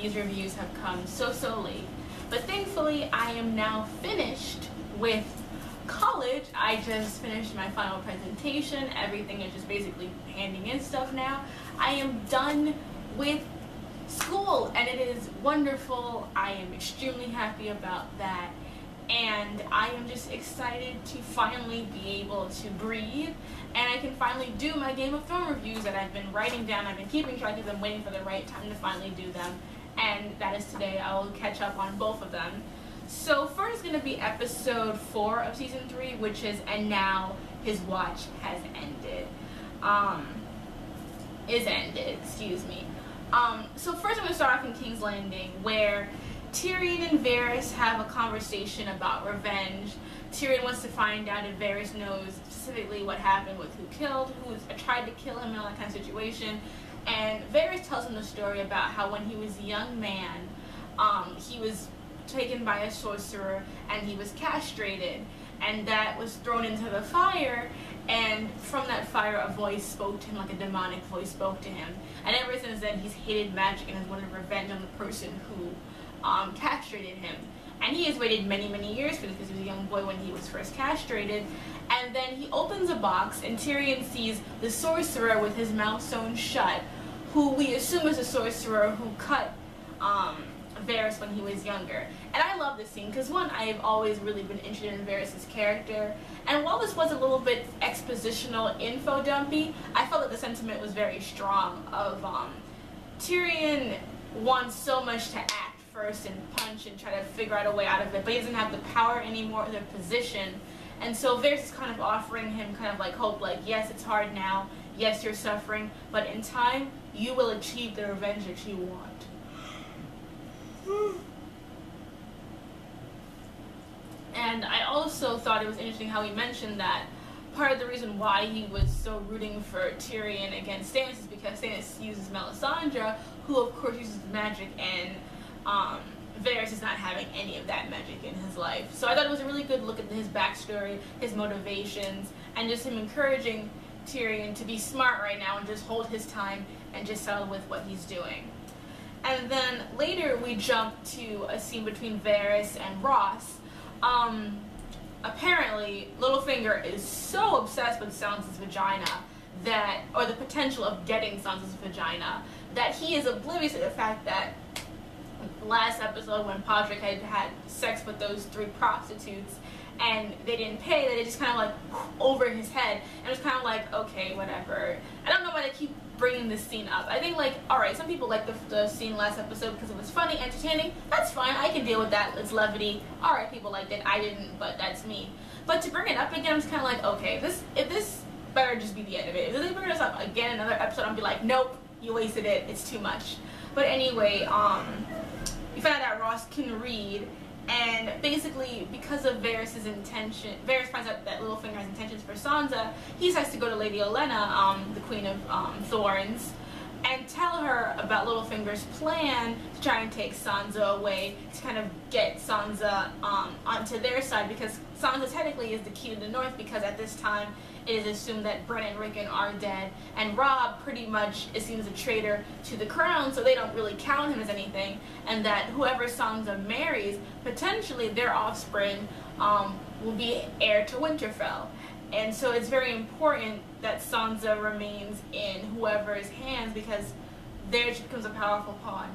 these reviews have come so late. But thankfully, I am now finished with college. I just finished my final presentation. Everything is just basically handing in stuff now. I am done with school, and it is wonderful. I am extremely happy about that. And I am just excited to finally be able to breathe, and I can finally do my Game of Thrones reviews that I've been writing down. I've been keeping track of them, waiting for the right time to finally do them, and that is today. I will catch up on both of them. So first is going to be episode 4 of season 3, which is "And Now His Watch Has Ended." Excuse me. So first I'm going to start off in King's Landing, where Tyrion and Varys have a conversation about revenge. Tyrion wants to find out if Varys knows specifically what happened with who tried to kill him and all that kind of situation. And Varys tells him the story about how when he was a young man, he was taken by a sorcerer and he was castrated, and that was thrown into the fire, and from that fire a voice spoke to him, like a demonic voice spoke to him. And ever since then he's hated magic and has wanted revenge on the person who castrated him. And he has waited many years for this, because he was a young boy when he was first castrated. And then he opens a box, and Tyrion sees the sorcerer with his mouth sewn shut, who we assume is a sorcerer who cut Varys when he was younger. And I love this scene because, one, I have always really been interested in Varys' character, and while this was a little bit expositional info dumpy, I felt that the sentiment was very strong of Tyrion wants so much to act first and punch and try to figure out a way out of it, but he doesn't have the power anymore, the position. And so Varys is kind of offering him kind of like hope, like, yes, it's hard now, yes, you're suffering, but in time you will achieve the revenge that you want. And I also thought it was interesting how he mentioned that part of the reason why he was so rooting for Tyrion against Stannis is because Stannis uses Melisandre, who of course uses magic, and Varys is not having any of that magic in his life. So I thought it was a really good look at his backstory, his motivations, and just him encouraging Tyrion to be smart right now and just hold his time and just settle with what he's doing. And then later we jump to a scene between Varys and Ross. Apparently Littlefinger is so obsessed with Sansa's vagina that, or the potential of getting Sansa's vagina, that he is oblivious to the fact that last episode when Podrick had sex with those 3 prostitutes and they didn't pay, that it just kind of like over his head, and it was kind of like, okay, whatever. I don't know why they keep bringing this scene up. I think, like, alright, some people like the scene last episode because it was funny, entertaining. That's fine, I can deal with that. It's levity. Alright, people liked it. I didn't, but that's me. But to bring it up again, I'm just kind of like, okay, if this better just be the end of it. If they bring this up again another episode, I'll be like, nope, you wasted it. It's too much. But anyway, we found out that Ross can read, and basically because of Varys' intention, Varys finds out that Littlefinger has intentions for Sansa. He decides to go to Lady Olenna, the Queen of Thorns, and tell her about Littlefinger's plan to try and take Sansa away, to kind of get Sansa onto their side, because Sansa technically is the key to the North, because at this time it is assumed that Bran and Rickon are dead, and Robb pretty much is seen as a traitor to the crown, so they don't really count him as anything, and that whoever Sansa marries, potentially their offspring will be heir to Winterfell. And so it's very important that Sansa remains in whoever's hands, because there she becomes a powerful pawn.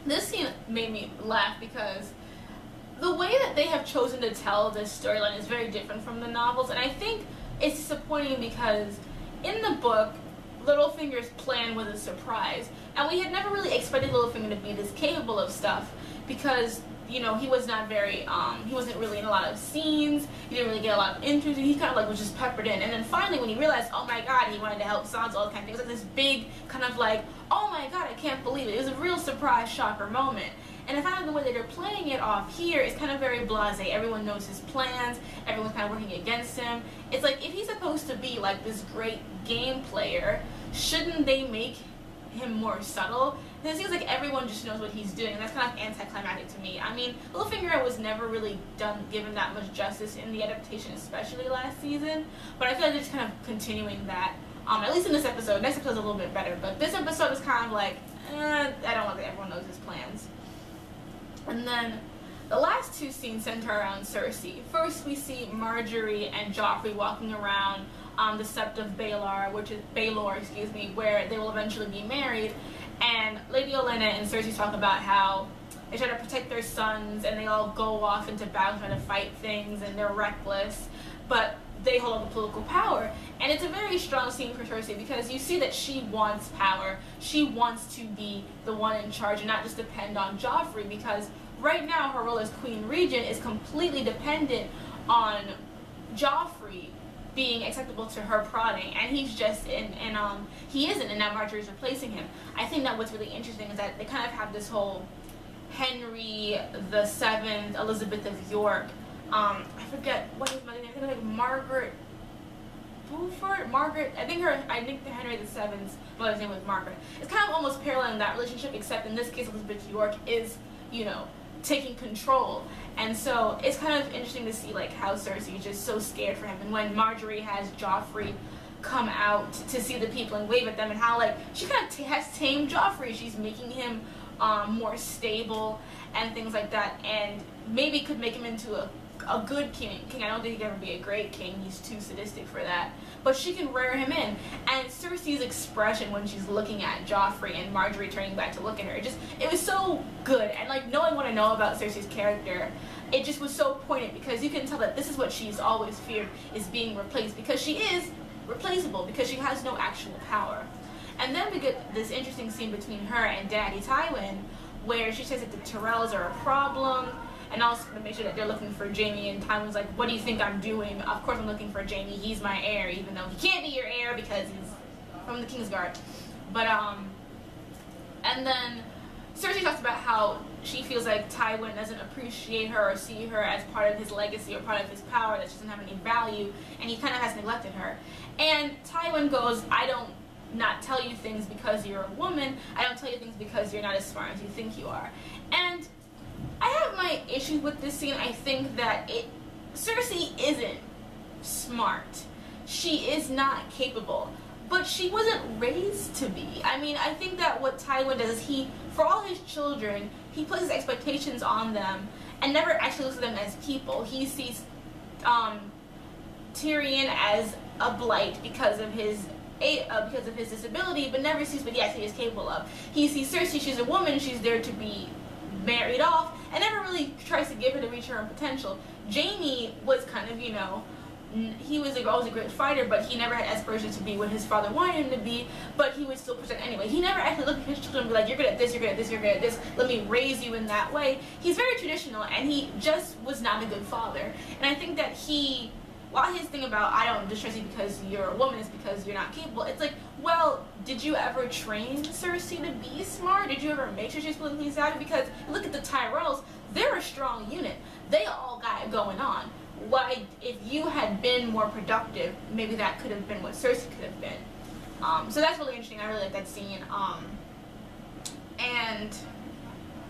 This scene made me laugh because the way that they have chosen to tell this storyline is very different from the novels, and I think it's disappointing because in the book, Littlefinger's plan was a surprise, and we had never really expected Littlefinger to be this capable of stuff, because, you know, he was not very, he wasn't really in a lot of scenes, he didn't really get a lot of interviews, he kind of like was just peppered in, and then finally when he realized, oh my god, he wanted to help Sansa, all that kind of thing, it was like this big kind of like, oh my god, I can't believe it. It was a real surprise, shocker moment. And I found out the way that they're playing it off here is kind of very blasé. Everyone knows his plans, everyone's kind of working against him. It's like, if he's supposed to be like this great game player, shouldn't they make him more subtle? And it seems like everyone just knows what he's doing, and that's kind of anticlimactic to me. I mean, Littlefinger was never really given that much justice in the adaptation, especially last season, but I feel like they're just kind of continuing that At least in this episode. Next episode's a little bit better, but this episode is kind of like, I don't want that everyone knows his plans. And then the last two scenes center around Cersei. First, we see Marjorie and Joffrey walking around the Sept of Baelor, where they will eventually be married. And Lady Olenna and Cersei talk about how they try to protect their sons, and they all go off into battle trying to fight things, and they're reckless, but they hold all the political power. And it's a very strong scene for Cersei because you see that she wants power. She wants to be the one in charge and not just depend on Joffrey, because right now her role as Queen Regent is completely dependent on Joffrey being acceptable to her prodding, and he's just he isn't, and now Marjorie's replacing him. I think that what's really interesting is that they kind of have this whole Henry VII, Elizabeth of York, I forget what his mother's name. I think like Margaret Beaufort. I think the Henry VII's mother's name was Margaret. It's kind of almost paralleling that relationship, except in this case Elizabeth York is, taking control. And so it's kind of interesting to see like how Cersei is just so scared for him, and when Marjorie has Joffrey come out to see the people and wave at them, and how like she kind of has tamed Joffrey. She's making him more stable and things like that, and maybe could make him into a good king. I don't think he can ever be a great king. He's too sadistic for that. But she can rear him in. And Cersei's expression when she's looking at Joffrey and Marjorie turning back to look at her, it was so good. And like knowing what I know about Cersei's character, it just was so poignant, because you can tell that this is what she's always feared, is being replaced, because she is replaceable, because she has no actual power. And then we get this interesting scene between her and Daddy Tywin, where she says that the Tyrells are a problem, and also to make sure that they're looking for Jaime, and Tywin's like, what do you think I'm doing? Of course I'm looking for Jaime, he's my heir, even though he can't be your heir because he's from the Kingsguard. But, and then Cersei talks about how she feels like Tywin doesn't appreciate her or see her as part of his legacy or part of his power, that she doesn't have any value, and he kind of has neglected her. And Tywin goes, I don't not tell you things because you're a woman, I don't tell you things because you're not as smart as you think you are. And I have my issues with this scene. I think that Cersei isn't smart. She is not capable. But she wasn't raised to be. I mean, I think that what Tywin does is for all his children, he places expectations on them and never actually looks at them as people. He sees Tyrion as a blight because of his disability, but never sees what he actually is capable of. He sees Cersei, she's a woman, she's there to be married off, and never really tries to give her to reach her own potential. Jaime was kind of, he was always a great fighter, but he never had aspirations to be what his father wanted him to be, but he was still present anyway. He never actually looked at his children and be like, you're good at this, you're good at this, you're good at this, let me raise you in that way. He's very traditional, and he just was not a good father. And I think that while his thing about, I don't distress you because you're a woman is because you're not capable, it's like, well, did you ever train Cersei to be smart? Did you ever make sure she's politically savvy? Because look at the Tyrells, they're a strong unit. They all got it going on. Why, if you had been more productive, maybe that could have been what Cersei could have been. So that's really interesting. I really like that scene. And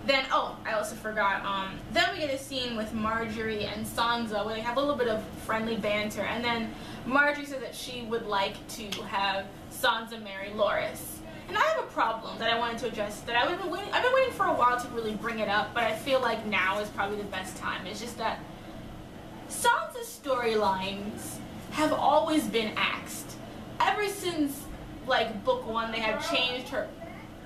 then, I also forgot, then we get a scene with Marjorie and Sansa where they have a little bit of friendly banter, and then Marjorie says that she would like to have Sansa marry Loras. And I have a problem that I wanted to address, that I've been waiting for a while to really bring it up, but I feel like now is probably the best time. It's just that Sansa's storylines have always been axed. Ever since, like, book 1, they have changed her...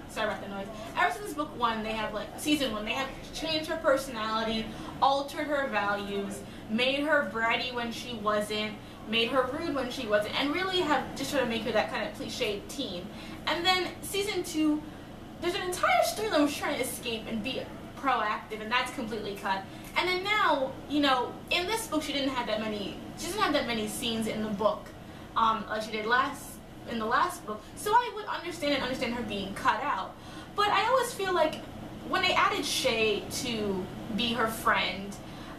Sorry about the noise. Ever since book 1, they have, like, season 1, they have changed her personality, altered her values, made her bratty when she wasn't, made her rude when she wasn't, and really have just tried to make her that kind of cliched teen. And then season 2, there's an entire storyline where she's trying to escape and be proactive, and that's completely cut. And then now, in this book, she doesn't have that many scenes in the book, like she did in the last book. So I would understand her being cut out. But I always feel like when they added Shay to be her friend,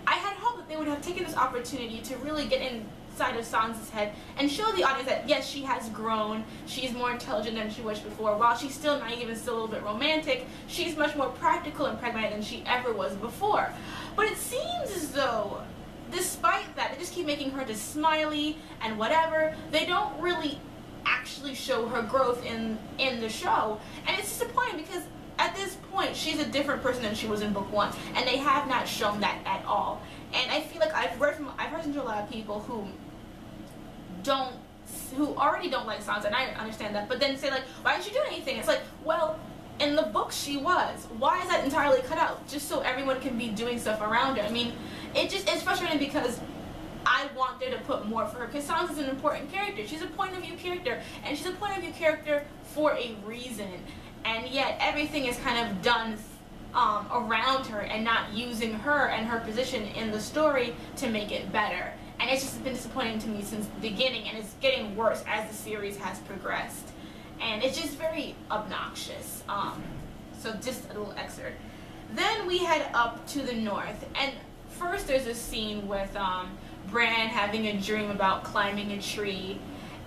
I had hoped that they would have taken this opportunity to really get inside of Sansa's head and show the audience that yes, she has grown, she's more intelligent than she was before. While she's still naive and still a little bit romantic, she's much more practical and pragmatic than she ever was before. But it seems as though, despite that, they just keep making her just smiley and whatever. They don't really actually actually show her growth in the show. And it's disappointing because at this point she's a different person than she was in book 1, and they have not shown that at all. And I feel like I've heard from a lot of people who already don't like Sansa, and I understand that, but then say like, why didn't you do anything? It's like, well, in the books she was. Why is that entirely cut out? Just so everyone can be doing stuff around her. I mean, it's frustrating because I want there to put more for her, because Sansa's an important character. She's a point of view character, and she's a point of view character for a reason. And yet everything is kind of done around her and not using her and her position in the story to make it better. And it's just been disappointing to me since the beginning, and it's getting worse as the series has progressed. And it's just very obnoxious. So just a little excerpt. Then we head up to the north, and first there's a scene with Bran having a dream about climbing a tree,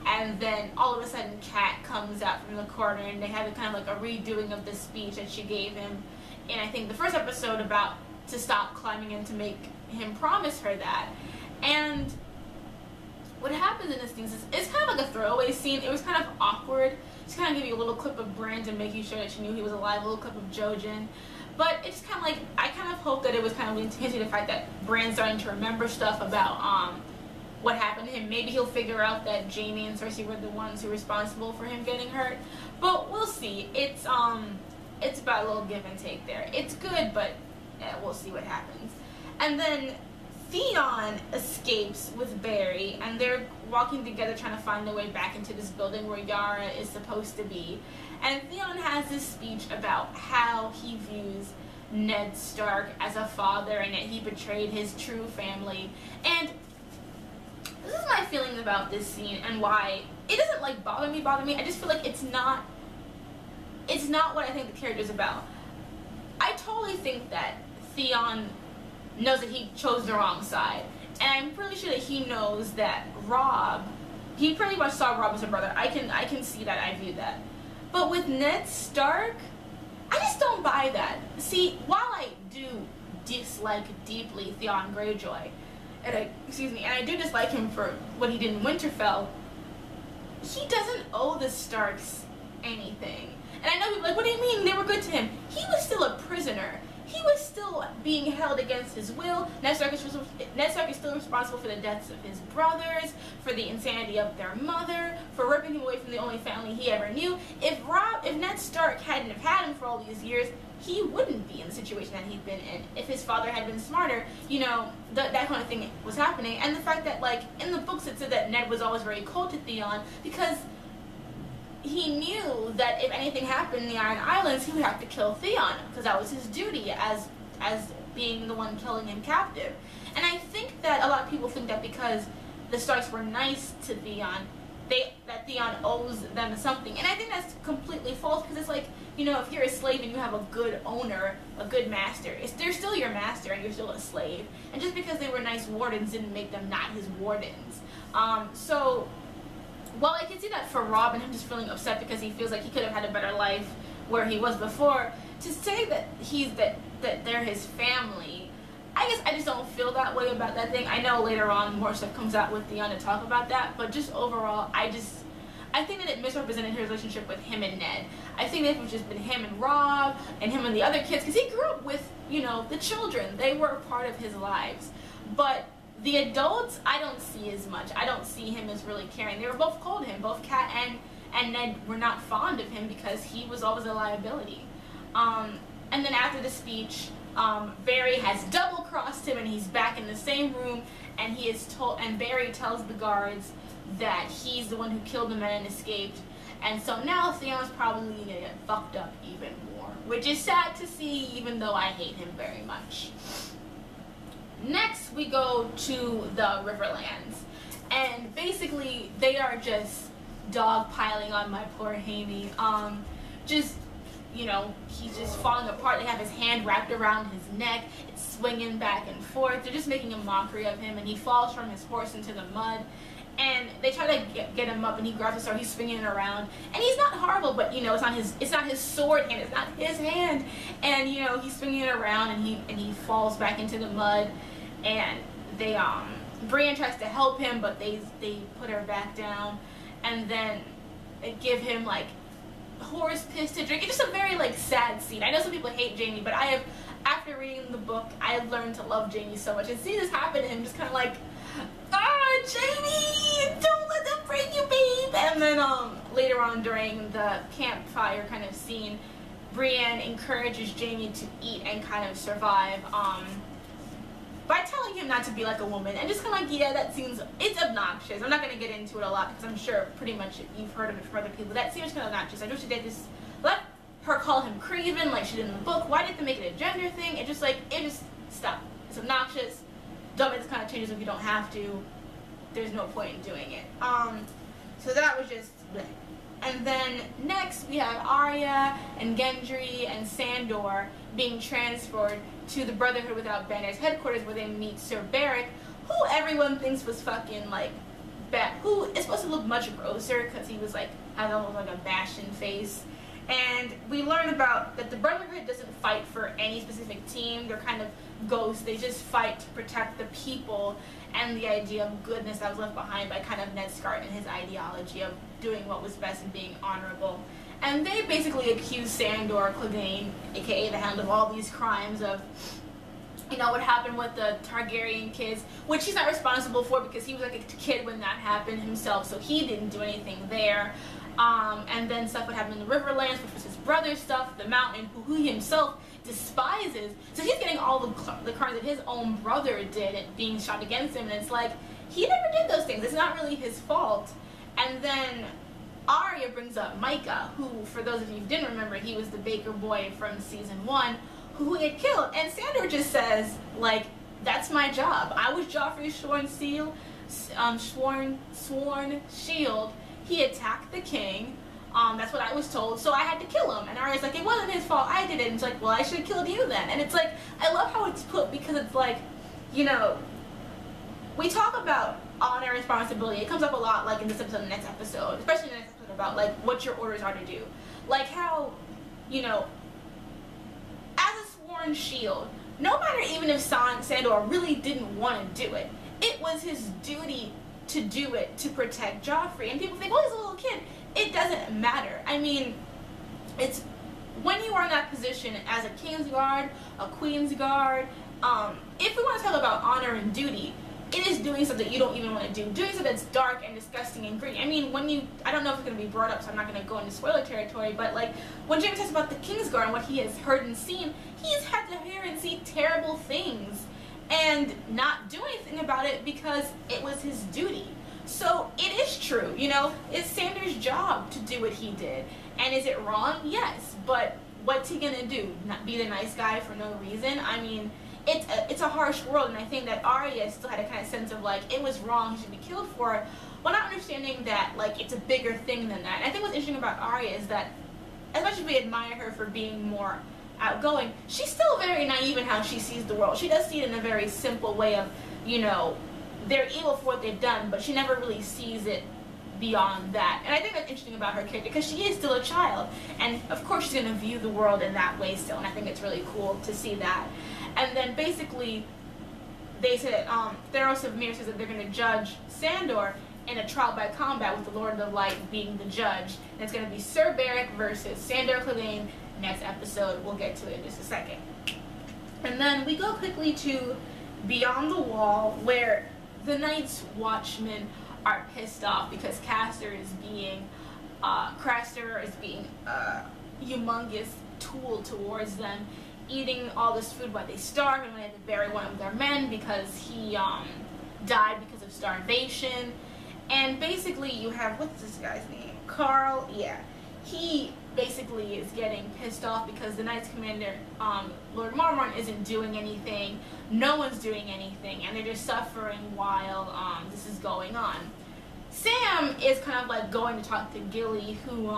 and then all of a sudden Kat comes out from the corner, and they have a kind of like a redoing of the speech that she gave him in, I think, the first episode about to stop climbing and to make him promise her that. And what happens in this scene is it's kind of like a throwaway scene. It was kind of awkward. Just kind of give you a little clip of Bran to make you sure that she knew he was alive, a little clip of Jojen. But it's kind of like, I kind of hope that it was kind of hinting the fact that Bran's starting to remember stuff about what happened to him. Maybe he'll figure out that Jaime and Cersei were the ones who were responsible for him getting hurt. But we'll see. It's about a little give and take there. It's good, but we'll see what happens. And then Theon escapes with Barry, and they're walking together trying to find their way back into this building where Yara is supposed to be. And Theon has this speech about how he views Ned Stark as a father and that he betrayed his true family. And this is my feeling about this scene and why it doesn't like bother me. I just feel like it's not what I think the character is about. I totally think that Theon knows that he chose the wrong side, and I'm pretty sure that he knows that Robb, he pretty much saw Robb as a brother. I can see that, I view that. But with Ned Stark, I just don't buy that. See, while I do dislike deeply Theon Greyjoy, and I do dislike him for what he did in Winterfell, he doesn't owe the Starks anything. And I know people are like, what do you mean they were good to him? He was still a prisoner. He was still being held against his will. Ned Stark is still responsible for the deaths of his brothers, for the insanity of their mother, for ripping him away from the only family he ever knew. If Ned Stark hadn't have had him for all these years, he wouldn't be in the situation that he'd been in. If his father had been smarter, you know, that kind of thing was happening. And the fact that, like, in the books it said that Ned was always very cold to Theon because he knew that if anything happened in the Iron Islands, he would have to kill Theon, because that was his duty as being the one killing him captive. And I think that a lot of people think that because the Starks were nice to Theon, that Theon owes them something. And I think that's completely false, because it's like, you know, if you're a slave and you have a good owner, a good master, they're still your master and you're still a slave. And just because they were nice wardens didn't make them not his wardens. So while I can see that for Robb and him just feeling upset because he feels like he could have had a better life where he was before, to say that that they're his family, I guess I just don't feel that way about that thing. I know later on more stuff comes out with Theon to talk about that, but just overall, I think that it misrepresented his relationship with him and Ned. I think that it was just been him and Robb and him and the other kids, because he grew up with, you know, the children. They were a part of his lives. But the adults, I don't see as much. I don't see him as really caring. They were both cold to him. Both Kat and Ned were not fond of him because he was always a liability. And then after the speech, Barry has double-crossed him, and he's back in the same room, and Barry tells the guards that he's the one who killed the men and escaped. And so now Theon's probably going to get fucked up even more, which is sad to see, even though I hate him very much. Next, we go to the Riverlands, and basically they are just dogpiling on my poor Jaime. Just, you know, he's just falling apart. They have his hand wrapped around his neck. It's swinging back and forth. They're just making a mockery of him, and he falls from his horse into the mud. And they try to get him up, and he grabs the sword. He's swinging it around, and he's not horrible, but you know, it's not his sword hand. It's not his hand. And you know, he's swinging it around, and he falls back into the mud. And Brienne tries to help him, but they put her back down. And then and give him like horse piss to drink. It's just a very like sad scene. I know some people hate Jaime, but after reading the book, I have learned to love Jaime so much. And seeing this happen to him, just kind of like, Jaime, don't let them break you, babe. And then later on during the campfire kind of scene, Brienne encourages Jaime to eat and kind of survive by telling him not to be like a woman, and just kind of like, yeah, that seems, it's obnoxious. I'm not going to get into it a lot because I'm sure pretty much you've heard of it from other people. That seems kind of obnoxious. I wish she did this, let her call him Craven like she did in the book. Why did they make it a gender thing? It just stop. It's obnoxious. Don't make this kind of changes if you don't have to. There's no point in doing it. So that was just bleh. And then next we have Arya and Gendry and Sandor being transferred to the Brotherhood Without Banners headquarters, where they meet Sir Beric, who everyone thinks was fucking like who is supposed to look much grosser because he was like has almost like a Bastion face. And we learn about that the Brotherhood doesn't fight for any specific team. They're kind of ghosts. They just fight to protect the people and the idea of goodness that was left behind by kind of Ned Stark and his ideology of doing what was best and being honorable. And they basically accuse Sandor Clegane, aka the Hound, of all these crimes of, you know, what happened with the Targaryen kids, which he's not responsible for because he was like a kid when that happened himself, so he didn't do anything there. And then stuff would happen in the Riverlands, which was his brother's stuff, the Mountain, who he himself despises. So he's getting all the crimes that his own brother did and being shot against him, and it's like, he never did those things. It's not really his fault. And then Arya brings up Micah, who, for those of you who didn't remember, he was the baker boy from season 1, who he had killed. And Sandor just says, like, that's my job. I was Joffrey's sworn shield. He attacked the king. That's what I was told, so I had to kill him. And Arya's like, it wasn't his fault, I did it. And it's like, well, I should have killed you then. And it's like, I love how it's put, because it's like, you know, we talk about honor and responsibility. It comes up a lot, like in this episode and the next episode, especially in the next episode, about like what your orders are to do. Like how, you know, as a sworn shield, no matter even if Sandor really didn't want to do it, it was his duty to do it to protect Joffrey. And people think, well, he's a little kid. It doesn't matter. I mean, it's when you are in that position as a Kingsguard, a Queensguard, if we want to talk about honor and duty, it is doing something you don't even want to do. Doing something that's dark and disgusting and gritty. I mean, I don't know if it's going to be brought up, so I'm not going to go into spoiler territory, but like, when James talks about the Kingsguard and what he has heard and seen, he's had to hear and see terrible things and not do anything about it because it was his duty. So it is true, you know, it's Sandor's job to do what he did. And is it wrong? Yes, but what's he gonna do? Not be the nice guy for no reason? I mean, it's a harsh world, and I think that Arya still had a kind of sense of like, it was wrong, he should be killed for it, while not understanding that like it's a bigger thing than that. And I think what's interesting about Arya is that as much as we admire her for being more outgoing, she's still very naive in how she sees the world. She does see it in a very simple way of, you know, they're evil for what they've done, but she never really sees it beyond that. And I think that's interesting about her character, because she is still a child, and of course she's going to view the world in that way still, and I think it's really cool to see that. And then basically they said, Theros of Myr says that they're going to judge Sandor in a trial by combat with the Lord of the Light being the judge, and it's going to be Sir Beric versus Sandor Clegane. Next episode, we'll get to it in just a second. And then we go quickly to Beyond the Wall, where the Night's Watchmen are pissed off because Craster is being a humongous tool towards them, eating all this food while they starve, and when they had to bury one of their men because he died because of starvation. And basically you have, what's this guy's name? Carl, yeah. He basically is getting pissed off because the Knights Commander, Lord Mormont, isn't doing anything. No one's doing anything, and they're just suffering while this is going on. Sam is kind of like going to talk to Gilly, who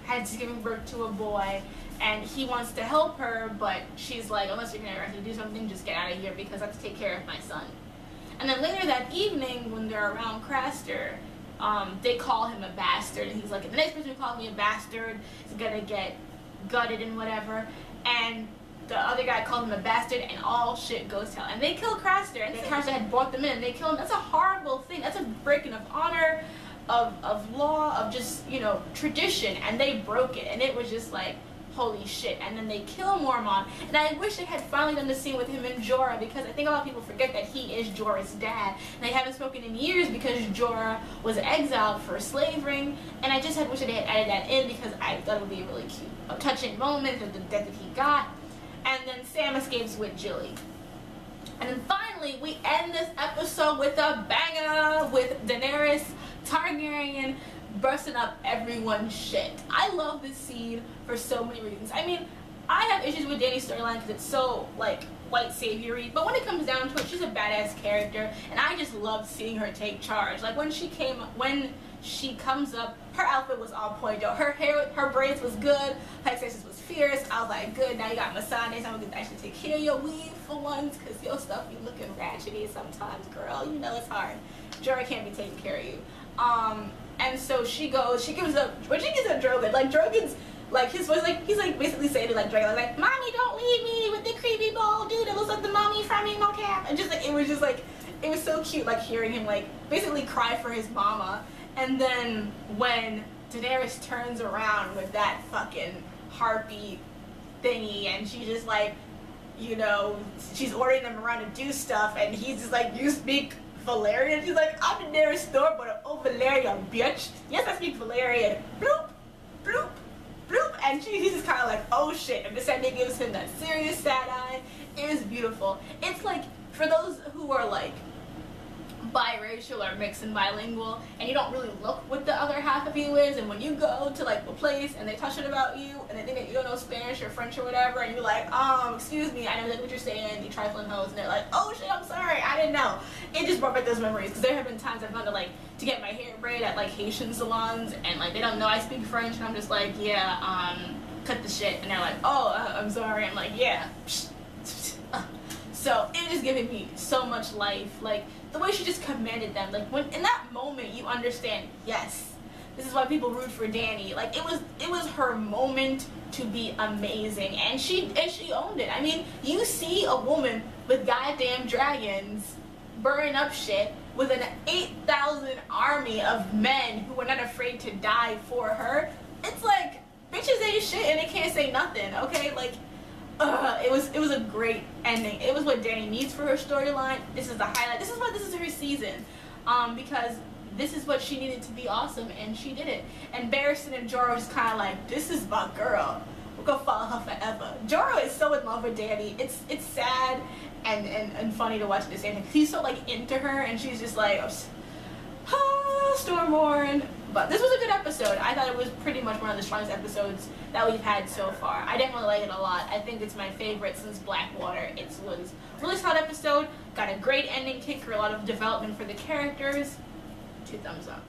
had just given birth to a boy, and he wants to help her, but she's like, unless you're going to actually do something, just get out of here because I have to take care of my son. And then later that evening, when they're around Craster, they call him a bastard, and he's like, the next person who calls me a bastard is gonna get gutted and whatever. And the other guy called him a bastard, and all shit goes to hell. And they kill Craster, and Craster had brought them in, and they kill him. That's a horrible thing. That's a breaking of honor. of law, of just, you know, tradition, and they broke it, and it was just like, holy shit. And then they kill Mormont, and I wish they had finally done the scene with him and Jorah, because I think a lot of people forget that he is Jorah's dad, and they haven't spoken in years because Jorah was exiled for slavering, and I just wish they had added that in, because I thought it would be a really cute, touching moment of the death that he got. And then Sam escapes with Jilly. And then finally, we end this episode with a banger, with Daenerys Targaryen busting up everyone's shit. I love this scene for so many reasons. I mean, I have issues with Dany's storyline because it's so, like, white saviory, but when it comes down to it, she's a badass character, and I just love seeing her take charge. Like, when she comes up, her outfit was on point, though. Her hair, her braids was good, her accessories was fierce. I was like, good, now you got Masane, so I'm gonna actually take care of your weave for once, because your stuff be looking ratchety sometimes, girl. You know it's hard. Jorah can't be taking care of you. And so she gives up Drogon. Like, Drogon's, like, his voice, like, he's, like, basically saying to, like, Drogon, like, mommy, don't leave me with the creepy bald dude that looks like the mommy from Emo Cap. And just, like, it was just, like, it was so cute, like, hearing him, like, basically cry for his mama. And then when Daenerys turns around with that fucking harpy thingy, and she just, like, you know, she's ordering them around to do stuff, and he's just like, you speak Valyrian? She's like, I'm Daenerys Storm, but oh, Valyrian, bitch. Yes, I speak Valyrian. Bloop, bloop, bloop. And he's just kind of like, oh shit. And Missandei gives him that serious sad eye. It is beautiful. It's like, for those who are like biracial or mixed and bilingual, and you don't really look what the other half of you is, and when you go to like a place and they touch it about you and they think that you don't know Spanish or French or whatever, and you're like, excuse me, I know that's what you're saying, you trifling hoes, and they're like, oh shit, I'm sorry, I didn't know. It just brought back those memories, because there have been times I've gone to get my hair braided at like Haitian salons, and like they don't know I speak French, and I'm just like, yeah, cut the shit, and they're like, oh, I'm sorry. I'm like, yeah. So it just giving me so much life, like the way she just commanded them, like when in that moment you understand, yes, this is why people root for Dany. Like it was her moment to be amazing, and she owned it. I mean, you see a woman with goddamn dragons burning up shit with an 8,000 army of men who are not afraid to die for her. It's like, bitches ain't shit and they can't say nothing, okay? Like, it was a great ending. It was what Dany needs for her storyline. This is the highlight. This is her season, because this is what she needed to be awesome, and she did it. And Barristan and Jorah was kind of like, this is my girl. We're gonna follow her forever. Jorah is so in love with Dany. It's sad and funny to watch at the same time. He's so like into her, and she's just like, Stormborn. But this was a good episode. I thought it was pretty much one of the strongest episodes that we've had so far. I definitely like it a lot. I think it's my favorite since Blackwater. It was a really solid episode. Got a great ending kicker, a lot of development for the characters. 2 thumbs up.